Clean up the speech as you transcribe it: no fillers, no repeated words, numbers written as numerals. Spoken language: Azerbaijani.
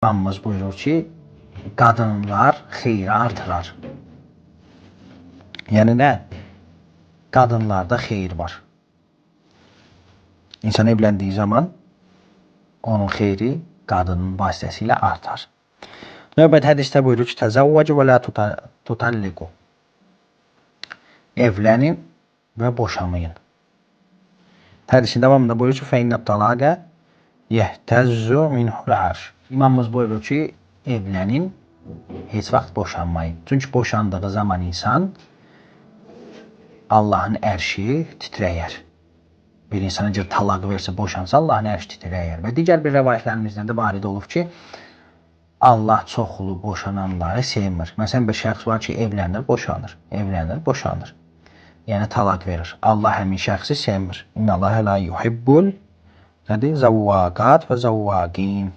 İmamımız buyurur ki, qadınlar xeyri artırar. Yəni nə? Qadınlarda xeyir var. İnsan evləndiyi zaman onun xeyri qadının vasitəsilə artar. Növbət hədisdə buyurur ki, təzəvvəc və lə tutalliqu. Evlənin və boşamayın. Hədisin davamında buyurur ki, fəinnət talaqə yehtəzzu minhul arş. İmamımız buyurur ki, evlənin, heç vaxt boşanmayın. Çünki boşandığı zaman insan Allahın ərşi titrəyər. Bir insana bir talaq versə, boşansa Allahın ərşi titrəyər. Və digər bir rəvayətlərimizdən də varid olub ki, Allah çoxlu boşananları sevmir. Məsələn, bir şəxs var ki, evlənir, boşanır. Evlənir, boşanır. Yəni talaq verir. Allah həmin şəxsi sevmir. İnnə Allaha la yuhibbul zavvaqat və zavvaqin.